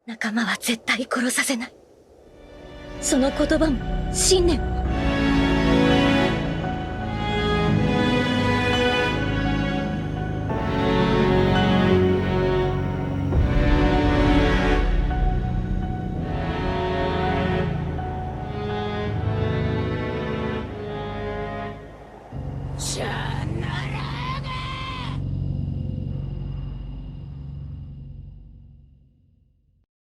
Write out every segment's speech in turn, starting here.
仲間は絶対殺させない。その言葉も信念も。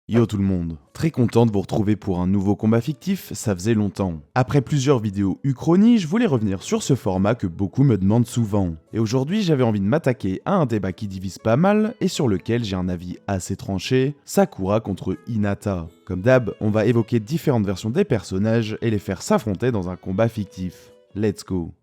Yo tout le monde, très content de vous retrouver pour un nouveau combat fictif, ça faisait longtemps. Après plusieurs vidéos Uchronie, je voulais revenir sur ce format que beaucoup me demandent souvent. Et aujourd'hui j'avais envie de m'attaquer à un débat qui divise pas mal et sur lequel j'ai un avis assez tranché, Sakura contre Hinata. Comme d'hab, on va évoquer différentes versions des personnages et les faire s'affronter dans un combat fictif. Let's go.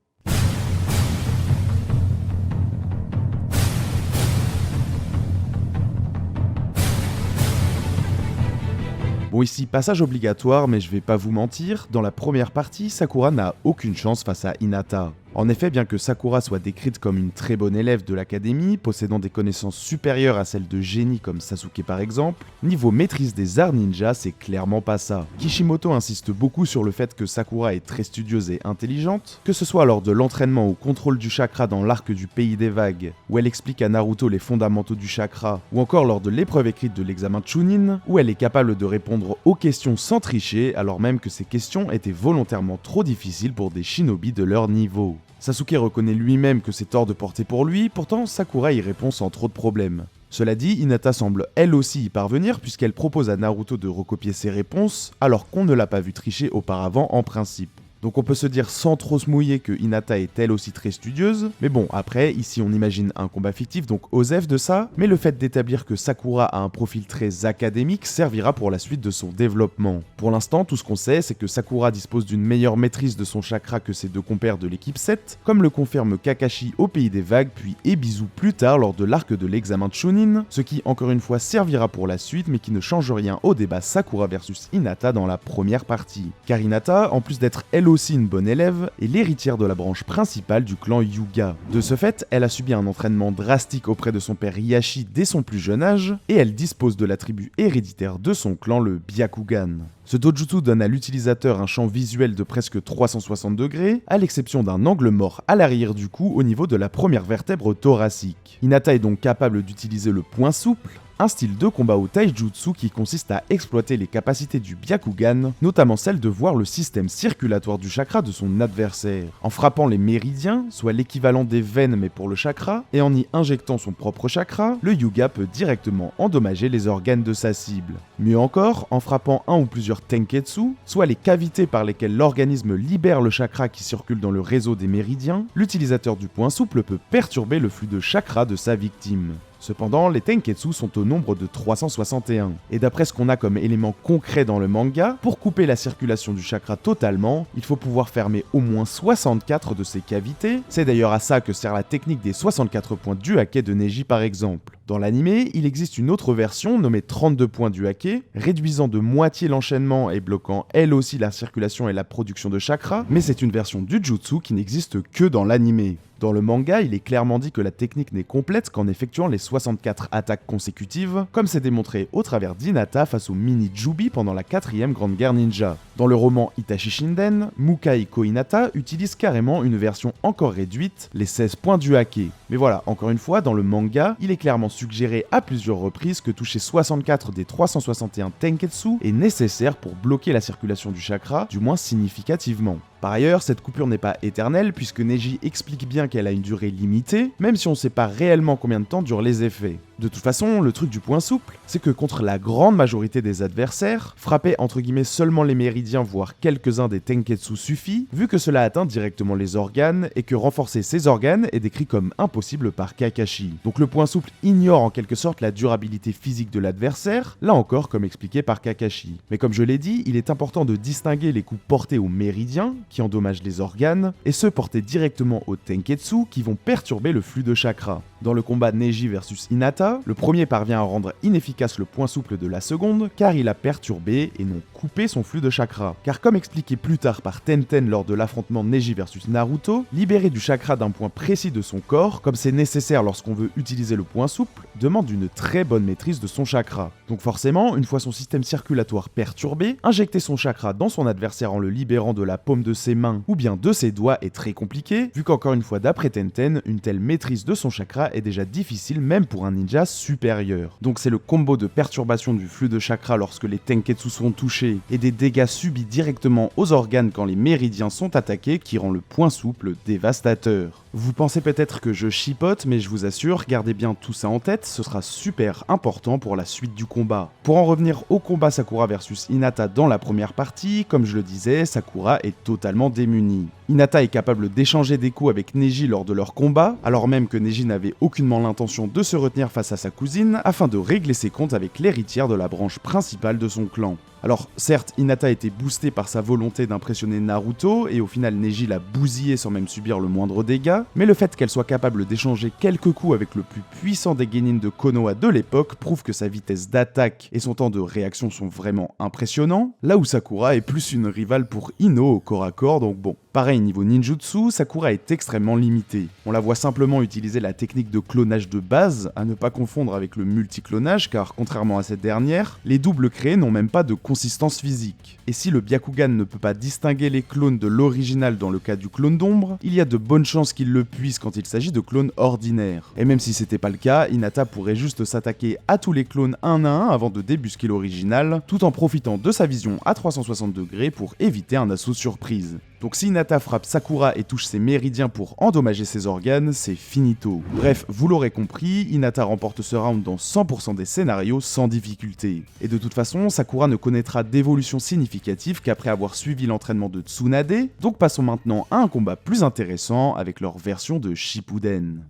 Bon ici, passage obligatoire, mais je vais pas vous mentir, dans la première partie, Sakura n'a aucune chance face à Hinata. En effet, bien que Sakura soit décrite comme une très bonne élève de l'académie, possédant des connaissances supérieures à celles de génies comme Sasuke par exemple, niveau maîtrise des arts ninja, c'est clairement pas ça. Kishimoto insiste beaucoup sur le fait que Sakura est très studieuse et intelligente, que ce soit lors de l'entraînement au contrôle du chakra dans l'arc du pays des vagues, où elle explique à Naruto les fondamentaux du chakra, ou encore lors de l'épreuve écrite de l'examen Chunin, où elle est capable de répondre aux questions sans tricher, alors même que ces questions étaient volontairement trop difficiles pour des shinobi de leur niveau. Sasuke reconnaît lui-même que c'est hors de portée pour lui, pourtant Sakura y répond sans trop de problèmes. Cela dit, Hinata semble elle aussi y parvenir puisqu'elle propose à Naruto de recopier ses réponses alors qu'on ne l'a pas vu tricher auparavant en principe. Donc on peut se dire sans trop se mouiller que Hinata est elle aussi très studieuse, mais bon après ici on imagine un combat fictif donc osef de ça, mais le fait d'établir que Sakura a un profil très académique servira pour la suite de son développement. Pour l'instant tout ce qu'on sait c'est que Sakura dispose d'une meilleure maîtrise de son chakra que ses deux compères de l'équipe 7, comme le confirme Kakashi au pays des vagues puis Ebisu plus tard lors de l'arc de l'examen Chunin, ce qui encore une fois servira pour la suite mais qui ne change rien au débat Sakura versus Hinata dans la première partie. Car Hinata, en plus d'être elle aussi une bonne élève, est l'héritière de la branche principale du clan Hyuga. De ce fait, elle a subi un entraînement drastique auprès de son père Hiashi dès son plus jeune âge, et elle dispose de l'attribut héréditaire de son clan, le Byakugan. Ce dojutsu donne à l'utilisateur un champ visuel de presque 360 degrés, à l'exception d'un angle mort à l'arrière du cou au niveau de la première vertèbre thoracique. Hinata est donc capable d'utiliser le poing souple, un style de combat au taijutsu qui consiste à exploiter les capacités du Byakugan, notamment celle de voir le système circulatoire du chakra de son adversaire. En frappant les méridiens, soit l'équivalent des veines mais pour le chakra, et en y injectant son propre chakra, le Hyuga peut directement endommager les organes de sa cible. Mieux encore, en frappant un ou plusieurs tenketsu, soit les cavités par lesquelles l'organisme libère le chakra qui circule dans le réseau des méridiens, l'utilisateur du point souple peut perturber le flux de chakra de sa victime. Cependant, les tenketsu sont au nombre de 361, et d'après ce qu'on a comme élément concret dans le manga, pour couper la circulation du chakra totalement, il faut pouvoir fermer au moins 64 de ces cavités, c'est d'ailleurs à ça que sert la technique des 64 points du hake de Neji par exemple. Dans l'anime, il existe une autre version nommée 32 points du hake, réduisant de moitié l'enchaînement et bloquant elle aussi la circulation et la production de chakra, mais c'est une version du jutsu qui n'existe que dans l'anime. Dans le manga, il est clairement dit que la technique n'est complète qu'en effectuant les 64 attaques consécutives, comme c'est démontré au travers d'Hinata face au mini Jubi pendant la 4ème Grande Guerre Ninja. Dans le roman Itachi Shinden, Mukai Kohinata utilise carrément une version encore réduite, les 16 points du hake. Mais voilà, encore une fois, dans le manga, il est clairement suggéré à plusieurs reprises que toucher 64 des 361 tenketsu est nécessaire pour bloquer la circulation du chakra, du moins significativement. Par ailleurs, cette coupure n'est pas éternelle puisque Neji explique bien qu'elle a une durée limitée, même si on ne sait pas réellement combien de temps durent les effets. De toute façon, le truc du point souple, c'est que contre la grande majorité des adversaires, frapper entre guillemets seulement les méridiens voire quelques-uns des tenketsu suffit, vu que cela atteint directement les organes et que renforcer ces organes est décrit comme impossible par Kakashi. Donc le point souple ignore en quelque sorte la durabilité physique de l'adversaire, là encore comme expliqué par Kakashi. Mais comme je l'ai dit, il est important de distinguer les coups portés aux méridiens, qui endommagent les organes, et ceux portés directement aux tenketsu qui vont perturber le flux de chakra. Dans le combat Neji versus Hinata, le premier parvient à rendre inefficace le point souple de la seconde car il a perturbé et non coupé son flux de chakra. Car comme expliqué plus tard par Tenten lors de l'affrontement Neji versus Naruto, libérer du chakra d'un point précis de son corps, comme c'est nécessaire lorsqu'on veut utiliser le point souple, demande une très bonne maîtrise de son chakra. Donc forcément, une fois son système circulatoire perturbé, injecter son chakra dans son adversaire en le libérant de la paume de ses mains ou bien de ses doigts est très compliqué, vu qu'encore une fois d'après Tenten, une telle maîtrise de son chakra est déjà difficile même pour un ninja supérieur. Donc c'est le combo de perturbation du flux de chakra lorsque les tenketsu sont touchés et des dégâts subis directement aux organes quand les méridiens sont attaqués qui rend le point souple dévastateur. Vous pensez peut-être que je chipote, mais je vous assure, gardez bien tout ça en tête, ce sera super important pour la suite du combat. Pour en revenir au combat Sakura versus Hinata dans la première partie, comme je le disais, Sakura est totalement démunie. Hinata est capable d'échanger des coups avec Neji lors de leur combat, alors même que Neji n'avait aucunement l'intention de se retenir face à sa cousine, afin de régler ses comptes avec l'héritière de la branche principale de son clan. Alors certes, Hinata était boostée par sa volonté d'impressionner Naruto, et au final Neji l'a bousillé sans même subir le moindre dégât, mais le fait qu'elle soit capable d'échanger quelques coups avec le plus puissant des genin de Konoha de l'époque prouve que sa vitesse d'attaque et son temps de réaction sont vraiment impressionnants, là où Sakura est plus une rivale pour Ino au corps à corps, donc bon. Pareil, niveau ninjutsu, Sakura est extrêmement limitée. On la voit simplement utiliser la technique de clonage de base, à ne pas confondre avec le multiclonage, car contrairement à cette dernière, les doubles créés n'ont même pas de consistance physique. Et si le Byakugan ne peut pas distinguer les clones de l'original dans le cas du clone d'ombre, il y a de bonnes chances qu'il le puisse quand il s'agit de clones ordinaires. Et même si c'était pas le cas, Hinata pourrait juste s'attaquer à tous les clones un à un avant de débusquer l'original, tout en profitant de sa vision à 360 degrés pour éviter un assaut surprise. Donc si Hinata frappe Sakura et touche ses méridiens pour endommager ses organes, c'est finito. Bref, vous l'aurez compris, Hinata remporte ce round dans 100% des scénarios sans difficulté. Et de toute façon, Sakura ne connaîtra d'évolution significative qu'après avoir suivi l'entraînement de Tsunade, donc passons maintenant à un combat plus intéressant avec leur version de Shippuden.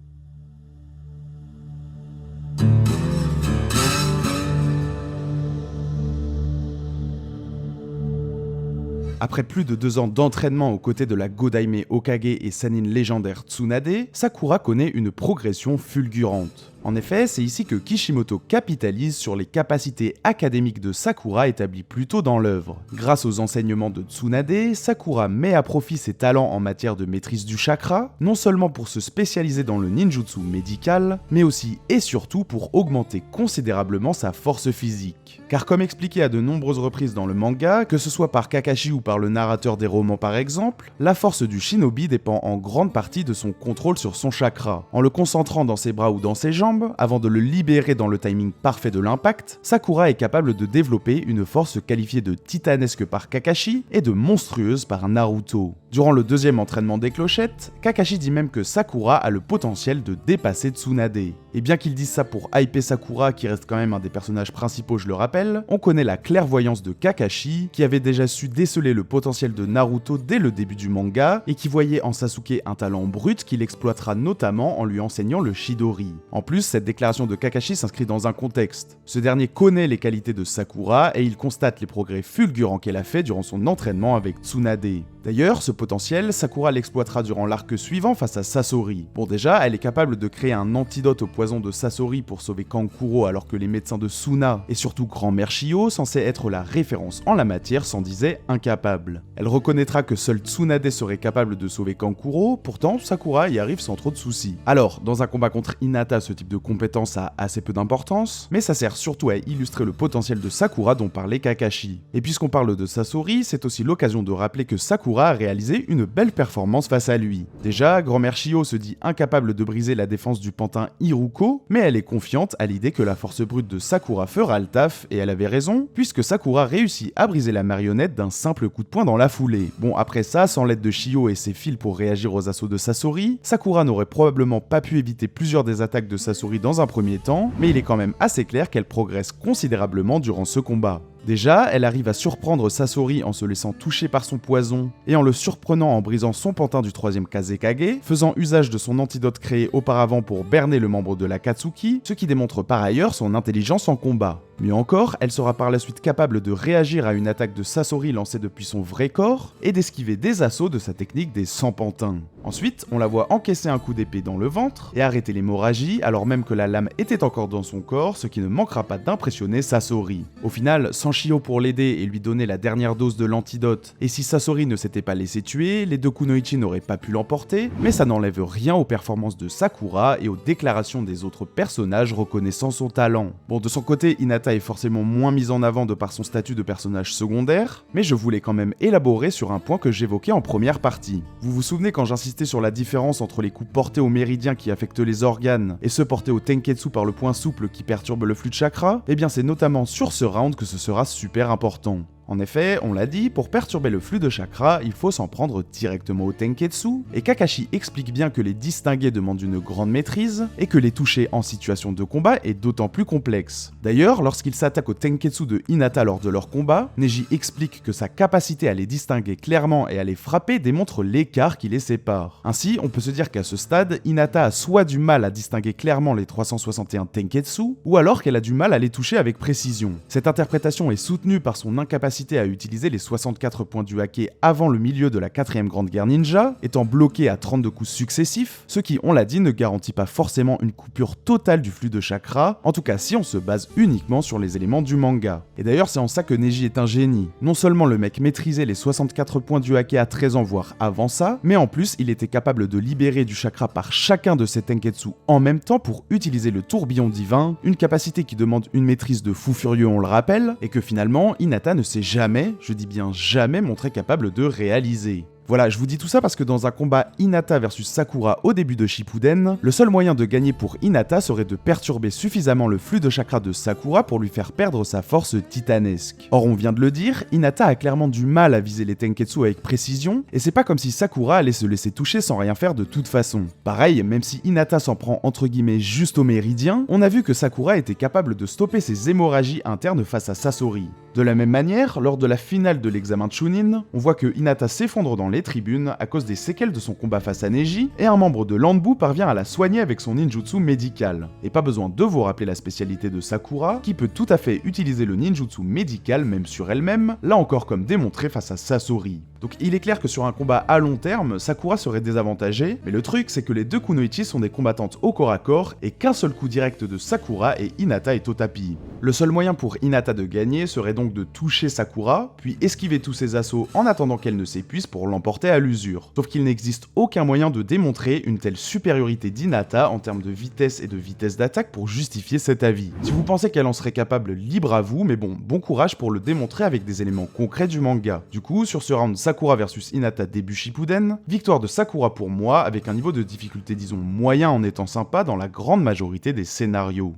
Après plus de 2 ans d'entraînement aux côtés de la Godaime Hokage et Sannin légendaire Tsunade, Sakura connaît une progression fulgurante. En effet, c'est ici que Kishimoto capitalise sur les capacités académiques de Sakura établies plus tôt dans l'œuvre. Grâce aux enseignements de Tsunade, Sakura met à profit ses talents en matière de maîtrise du chakra, non seulement pour se spécialiser dans le ninjutsu médical, mais aussi et surtout pour augmenter considérablement sa force physique. Car comme expliqué à de nombreuses reprises dans le manga, que ce soit par Kakashi ou par le narrateur des romans par exemple, la force du shinobi dépend en grande partie de son contrôle sur son chakra. En le concentrant dans ses bras ou dans ses jambes, avant de le libérer dans le timing parfait de l'impact, Sakura est capable de développer une force qualifiée de titanesque par Kakashi et de monstrueuse par Naruto. Durant le deuxième entraînement des clochettes, Kakashi dit même que Sakura a le potentiel de dépasser Tsunade. Et bien qu'il dise ça pour hyper Sakura, qui reste quand même un des personnages principaux je le rappelle, on connaît la clairvoyance de Kakashi, qui avait déjà su déceler le potentiel de Naruto dès le début du manga, et qui voyait en Sasuke un talent brut qu'il exploitera notamment en lui enseignant le Chidori. En plus, cette déclaration de Kakashi s'inscrit dans un contexte. Ce dernier connaît les qualités de Sakura, et il constate les progrès fulgurants qu'elle a fait durant son entraînement avec Tsunade. D'ailleurs, ce potentiel, Sakura l'exploitera durant l'arc suivant face à Sasori. Bon déjà, elle est capable de créer un antidote au poison de Sasori pour sauver Kankuro alors que les médecins de Suna, et surtout Grand-Mère Shio, censés être la référence en la matière, s'en disaient incapables. Elle reconnaîtra que seul Tsunade serait capable de sauver Kankuro, pourtant Sakura y arrive sans trop de soucis. Alors, dans un combat contre Hinata, ce type de compétence a assez peu d'importance, mais ça sert surtout à illustrer le potentiel de Sakura dont parlait Kakashi. Et puisqu'on parle de Sasori, c'est aussi l'occasion de rappeler que Sakura a réalisé une belle performance face à lui. Déjà, Grand-Mère Shio se dit incapable de briser la défense du pantin Iruko, mais elle est confiante à l'idée que la force brute de Sakura fera le taf, et elle avait raison, puisque Sakura réussit à briser la marionnette d'un simple coup de poing dans la foulée. Bon, après ça, sans l'aide de Shio et ses fils pour réagir aux assauts de Sasori, Sakura n'aurait probablement pas pu éviter plusieurs des attaques de Sasori dans un premier temps, mais il est quand même assez clair qu'elle progresse considérablement durant ce combat. Déjà, elle arrive à surprendre Sasori en se laissant toucher par son poison, et en le surprenant en brisant son pantin du 3ème Kazekage, faisant usage de son antidote créé auparavant pour berner le membre de l'Akatsuki, ce qui démontre par ailleurs son intelligence en combat. Mieux encore, elle sera par la suite capable de réagir à une attaque de Sasori lancée depuis son vrai corps, et d'esquiver des assauts de sa technique des 100 pantins. Ensuite, on la voit encaisser un coup d'épée dans le ventre, et arrêter l'hémorragie alors même que la lame était encore dans son corps, ce qui ne manquera pas d'impressionner Sasori. Au final, Sanshio pour l'aider et lui donner la dernière dose de l'antidote, et si Sasori ne s'était pas laissé tuer, les deux kunoichi n'auraient pas pu l'emporter, mais ça n'enlève rien aux performances de Sakura et aux déclarations des autres personnages reconnaissant son talent. Bon, de son côté, Hinata est forcément moins mise en avant de par son statut de personnage secondaire, mais je voulais quand même élaborer sur un point que j'évoquais en première partie. Vous vous souvenez quand j'insistais sur la différence entre les coups portés au méridien qui affectent les organes et ceux portés au tenketsu par le point souple qui perturbe le flux de chakra? Eh bien c'est notamment sur ce round que ce sera super important. En effet, on l'a dit, pour perturber le flux de chakra, il faut s'en prendre directement au tenketsu, et Kakashi explique bien que les distinguer demande une grande maîtrise, et que les toucher en situation de combat est d'autant plus complexe. D'ailleurs, lorsqu'il s'attaque au tenketsu de Hinata lors de leur combat, Neji explique que sa capacité à les distinguer clairement et à les frapper démontre l'écart qui les sépare. Ainsi, on peut se dire qu'à ce stade, Hinata a soit du mal à distinguer clairement les 361 tenketsu, ou alors qu'elle a du mal à les toucher avec précision. Cette interprétation est soutenue par son incapacité à utiliser les 64 points du hake avant le milieu de la 4ème grande guerre ninja, étant bloqué à 32 coups successifs, ce qui, on l'a dit, ne garantit pas forcément une coupure totale du flux de chakra, en tout cas si on se base uniquement sur les éléments du manga. Et d'ailleurs c'est en ça que Neji est un génie. Non seulement le mec maîtrisait les 64 points du hake à 13 ans voire avant ça, mais en plus il était capable de libérer du chakra par chacun de ses tenketsu en même temps pour utiliser le tourbillon divin, une capacité qui demande une maîtrise de fou furieux on le rappelle, et que finalement Hinata ne s'est jamais, je dis bien jamais, montré capable de réaliser. Voilà, je vous dis tout ça parce que dans un combat Hinata versus Sakura au début de Shippuden, le seul moyen de gagner pour Hinata serait de perturber suffisamment le flux de chakra de Sakura pour lui faire perdre sa force titanesque. Or on vient de le dire, Hinata a clairement du mal à viser les tenketsu avec précision, et c'est pas comme si Sakura allait se laisser toucher sans rien faire de toute façon. Pareil, même si Hinata s'en prend entre guillemets juste au méridien, on a vu que Sakura était capable de stopper ses hémorragies internes face à Sasori. De la même manière, lors de la finale de l'examen de Chunin, on voit que Hinata s'effondre dans les tribunes à cause des séquelles de son combat face à Neji, et un membre de l'Anbu parvient à la soigner avec son ninjutsu médical. Et pas besoin de vous rappeler la spécialité de Sakura, qui peut tout à fait utiliser le ninjutsu médical même sur elle-même, là encore comme démontré face à Sasori. Donc il est clair que sur un combat à long terme, Sakura serait désavantagée, mais le truc c'est que les deux kunoichi sont des combattantes au corps à corps, et qu'un seul coup direct de Sakura et Hinata est au tapis. Le seul moyen pour Hinata de gagner serait donc de toucher Sakura, puis esquiver tous ses assauts en attendant qu'elle ne s'épuise pour l'emporter à l'usure. Sauf qu'il n'existe aucun moyen de démontrer une telle supériorité d'Hinata en termes de vitesse et de vitesse d'attaque pour justifier cet avis. Si vous pensez qu'elle en serait capable, libre à vous, mais bon courage pour le démontrer avec des éléments concrets du manga. Du coup, sur ce round Sakura versus Hinata début Shippuden, victoire de Sakura pour moi, avec un niveau de difficulté disons moyen en étant sympa dans la grande majorité des scénarios.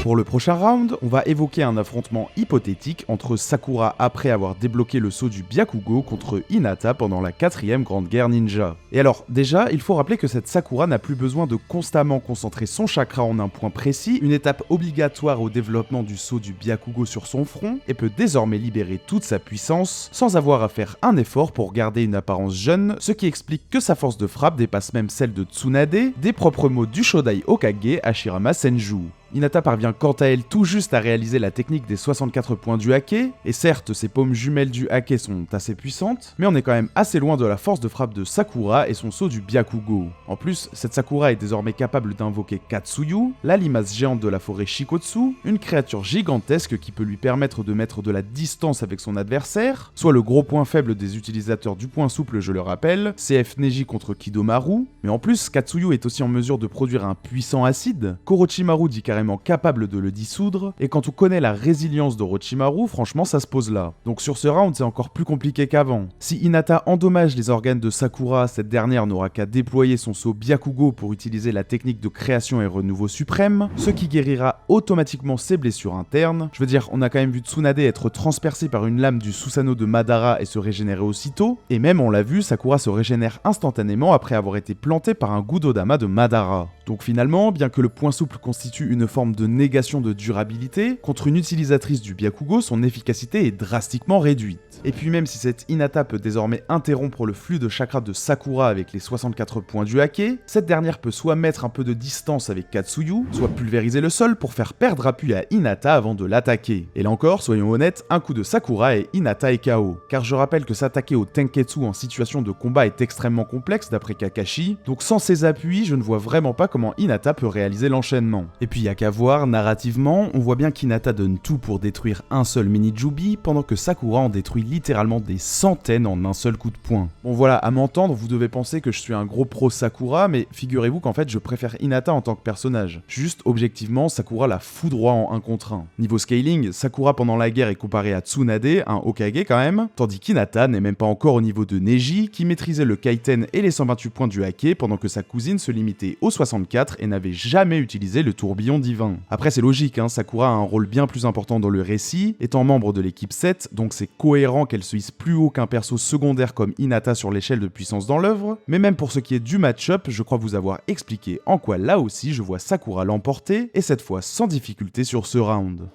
Pour le prochain round, on va évoquer un affrontement hypothétique entre Sakura après avoir débloqué le saut du Byakugo contre Hinata pendant la 4ème grande guerre ninja. Et alors, déjà, il faut rappeler que cette Sakura n'a plus besoin de constamment concentrer son chakra en un point précis, une étape obligatoire au développement du saut du Byakugo sur son front, et peut désormais libérer toute sa puissance sans avoir à faire un effort pour garder une apparence jeune, ce qui explique que sa force de frappe dépasse même celle de Tsunade, des propres mots du Shodai Hokage Hashirama Senju. Hinata parvient quant à elle tout juste à réaliser la technique des 64 points du hake, et certes ses paumes jumelles du hake sont assez puissantes, mais on est quand même assez loin de la force de frappe de Sakura et son saut du Byakugo. En plus, cette Sakura est désormais capable d'invoquer Katsuyu, la limace géante de la forêt Shikotsu, une créature gigantesque qui peut lui permettre de mettre de la distance avec son adversaire, soit le gros point faible des utilisateurs du point souple je le rappelle, CF Neji contre Kidomaru, mais en plus Katsuyu est aussi en mesure de produire un puissant acide, qu'Orochimaru dit carrément capable de le dissoudre, et quand on connaît la résilience d'Orochimaru, franchement ça se pose là. Donc sur ce round c'est encore plus compliqué qu'avant. Si Hinata endommage les organes de Sakura, cette dernière n'aura qu'à déployer son saut Byakugo pour utiliser la technique de création et renouveau suprême, ce qui guérira automatiquement ses blessures internes. Je veux dire, on a quand même vu Tsunade être transpercé par une lame du Susanoo de Madara et se régénérer aussitôt, et même on l'a vu, Sakura se régénère instantanément après avoir été planté par un Gudodama de Madara. Donc finalement, bien que le point souple constitue une forme de négation de durabilité, contre une utilisatrice du Byakugo, son efficacité est drastiquement réduite. Et puis même si cette Hinata peut désormais interrompre le flux de chakra de Sakura avec les 64 points du Hake, cette dernière peut soit mettre un peu de distance avec Katsuyu, soit pulvériser le sol pour faire perdre appui à Hinata avant de l'attaquer. Et là encore, soyons honnêtes, un coup de Sakura et Hinata est KO. Car je rappelle que s'attaquer au Tenketsu en situation de combat est extrêmement complexe d'après Kakashi, donc sans ses appuis, je ne vois vraiment pas comment Hinata peut réaliser l'enchaînement. Et puis y a qu'à voir, narrativement, on voit bien qu'Hinata donne tout pour détruire un seul mini-Jubi, pendant que Sakura en détruit littéralement des centaines en un seul coup de poing. Bon voilà, à m'entendre, vous devez penser que je suis un gros pro Sakura, mais figurez-vous qu'en fait je préfère Hinata en tant que personnage. Juste objectivement, Sakura la foudroie en 1 contre 1. Niveau scaling, Sakura pendant la guerre est comparé à Tsunade, un Hokage quand même, tandis qu'Hinata n'est même pas encore au niveau de Neji, qui maîtrisait le Kaiten et les 128 points du Hake, pendant que sa cousine se limitait aux 64 et n'avait jamais utilisé le tourbillon divin. Après c'est logique, hein, Sakura a un rôle bien plus important dans le récit, étant membre de l'équipe 7, donc c'est cohérent qu'elle se hisse plus haut qu'un perso secondaire comme Hinata sur l'échelle de puissance dans l'œuvre, mais même pour ce qui est du match-up, je crois vous avoir expliqué en quoi là aussi je vois Sakura l'emporter, et cette fois sans difficulté sur ce round.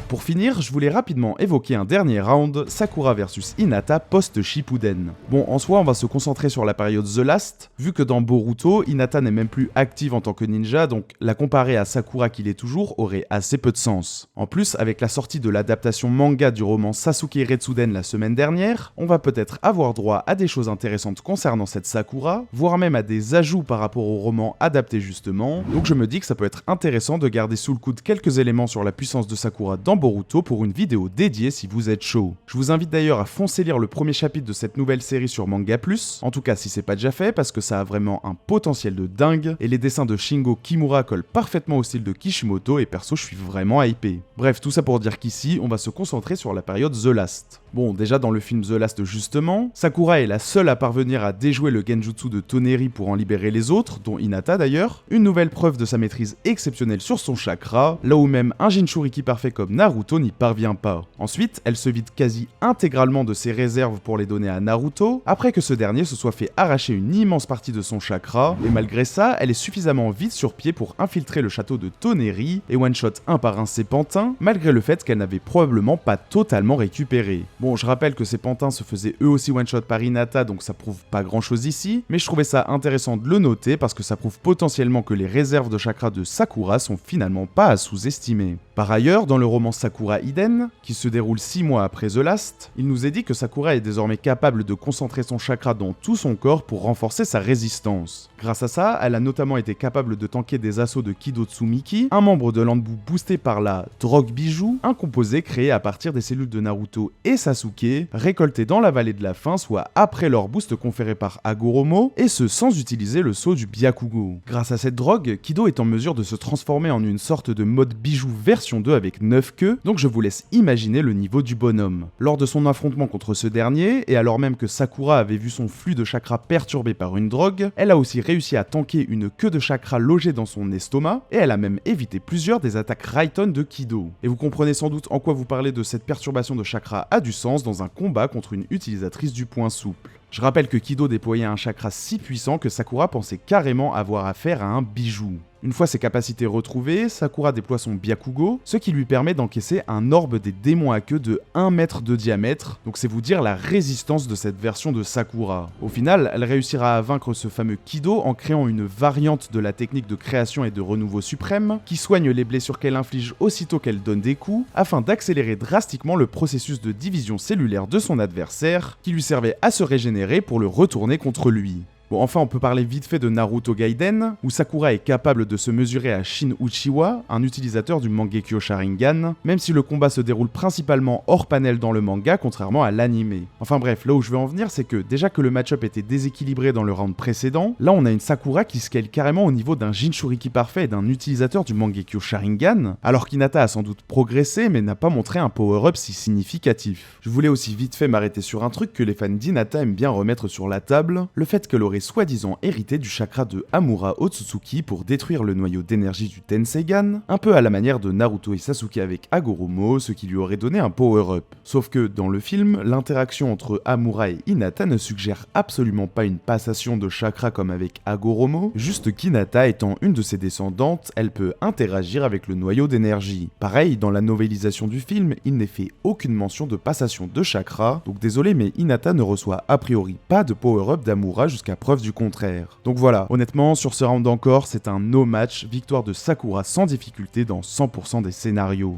Pour finir, je voulais rapidement évoquer un dernier round, Sakura versus Hinata post-Shippuden. Bon, en soi, on va se concentrer sur la période The Last, vu que dans Boruto, Hinata n'est même plus active en tant que ninja, donc la comparer à Sakura qu'il est toujours aurait assez peu de sens. En plus, avec la sortie de l'adaptation manga du roman Sasuke Retsuden la semaine dernière, on va peut-être avoir droit à des choses intéressantes concernant cette Sakura, voire même à des ajouts par rapport au roman adapté justement, donc je me dis que ça peut être intéressant de garder sous le coude quelques éléments sur la puissance de Sakura dans Boruto pour une vidéo dédiée si vous êtes chaud. Je vous invite d'ailleurs à foncer lire le premier chapitre de cette nouvelle série sur Manga Plus, en tout cas si c'est pas déjà fait parce que ça a vraiment un potentiel de dingue et les dessins de Shingo Kimura collent parfaitement au style de Kishimoto et perso je suis vraiment hypé. Bref, tout ça pour dire qu'ici on va se concentrer sur la période The Last. Bon, déjà dans le film The Last justement, Sakura est la seule à parvenir à déjouer le genjutsu de Toneri pour en libérer les autres, dont Hinata d'ailleurs, une nouvelle preuve de sa maîtrise exceptionnelle sur son chakra, là où même un Jinchuriki parfait comme Naruto n'y parvient pas. Ensuite, elle se vide quasi intégralement de ses réserves pour les donner à Naruto, après que ce dernier se soit fait arracher une immense partie de son chakra, et malgré ça, elle est suffisamment vite sur pied pour infiltrer le château de Toneri et one-shot un par un ses pantins, malgré le fait qu'elle n'avait probablement pas totalement récupéré. Bon, je rappelle que ces pantins se faisaient eux aussi one-shot par Hinata, donc ça prouve pas grand-chose ici, mais je trouvais ça intéressant de le noter parce que ça prouve potentiellement que les réserves de chakra de Sakura sont finalement pas à sous-estimer. Par ailleurs, dans le roman Sakura Iden, qui se déroule 6 mois après The Last, il nous est dit que Sakura est désormais capable de concentrer son chakra dans tout son corps pour renforcer sa résistance. Grâce à ça, elle a notamment été capable de tanker des assauts de Kido Tsumiki, un membre de l'Anbu boosté par la drogue bijou, un composé créé à partir des cellules de Naruto et Sasuke, récoltées dans la vallée de la faim, soit après leur boost conféré par Hagoromo, et ce sans utiliser le sceau du Byakugo. Grâce à cette drogue, Kido est en mesure de se transformer en une sorte de mode bijou version 2 avec 9 queues, donc je vous laisse imaginer le niveau du bonhomme. Lors de son affrontement contre ce dernier, et alors même que Sakura avait vu son flux de chakra perturbé par une drogue, elle a aussi réussi à tanker une queue de chakra logée dans son estomac, et elle a même évité plusieurs des attaques Raiden de Kido. Et vous comprenez sans doute en quoi vous parlez de cette perturbation de chakra a du sens dans un combat contre une utilisatrice du poing souple. Je rappelle que Kido déployait un chakra si puissant que Sakura pensait carrément avoir affaire à un bijou. Une fois ses capacités retrouvées, Sakura déploie son Byakugo, ce qui lui permet d'encaisser un orbe des démons à queue de 1 mètre de diamètre, donc c'est vous dire la résistance de cette version de Sakura. Au final, elle réussira à vaincre ce fameux Kido en créant une variante de la technique de création et de renouveau suprême, qui soigne les blessures qu'elle inflige aussitôt qu'elle donne des coups, afin d'accélérer drastiquement le processus de division cellulaire de son adversaire, qui lui servait à se régénérer pour le retourner contre lui. Bon, enfin, on peut parler vite fait de Naruto Gaiden, où Sakura est capable de se mesurer à Shin Uchiwa, un utilisateur du Mangekyo Sharingan, même si le combat se déroule principalement hors panel dans le manga, contrairement à l'anime. Enfin bref, là où je veux en venir, c'est que déjà que le match-up était déséquilibré dans le round précédent, là on a une Sakura qui scale carrément au niveau d'un Jinchuriki parfait et d'un utilisateur du Mangekyo Sharingan, alors qu'Hinata a sans doute progressé, mais n'a pas montré un power-up si significatif. Je voulais aussi vite fait m'arrêter sur un truc que les fans d'Hinata aiment bien remettre sur la table, le fait que l'origine aurait soi-disant hérité du chakra de Hamura Otsutsuki pour détruire le noyau d'énergie du Tenseigan, un peu à la manière de Naruto et Sasuke avec Hagoromo, ce qui lui aurait donné un power-up. Sauf que dans le film, l'interaction entre Hamura et Hinata ne suggère absolument pas une passation de chakra comme avec Hagoromo, juste qu'Hinata étant une de ses descendantes, elle peut interagir avec le noyau d'énergie. Pareil, dans la novélisation du film, il n'est fait aucune mention de passation de chakra, donc désolé mais Hinata ne reçoit a priori pas de power-up d'Hamura jusqu'à preuve du contraire. Donc voilà, honnêtement, sur ce round encore, c'est un no match, victoire de Sakura sans difficulté dans 100% des scénarios.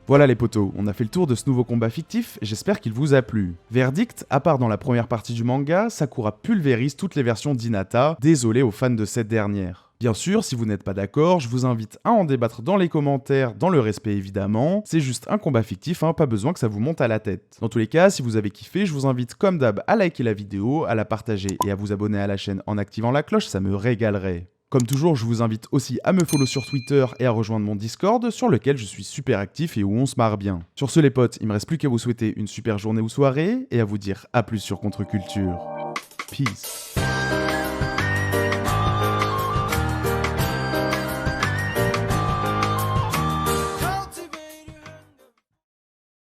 Voilà les potos, on a fait le tour de ce nouveau combat fictif, j'espère qu'il vous a plu. Verdict, à part dans la première partie du manga, Sakura pulvérise toutes les versions d'Hinata, désolé aux fans de cette dernière. Bien sûr, si vous n'êtes pas d'accord, je vous invite à en débattre dans les commentaires, dans le respect évidemment, c'est juste un combat fictif, hein, pas besoin que ça vous monte à la tête. Dans tous les cas, si vous avez kiffé, je vous invite comme d'hab à liker la vidéo, à la partager et à vous abonner à la chaîne en activant la cloche, ça me régalerait. Comme toujours, je vous invite aussi à me follow sur Twitter et à rejoindre mon Discord, sur lequel je suis super actif et où on se marre bien. Sur ce les potes, il me reste plus qu'à vous souhaiter une super journée ou soirée, et à vous dire à plus sur Contre-Culture. Peace.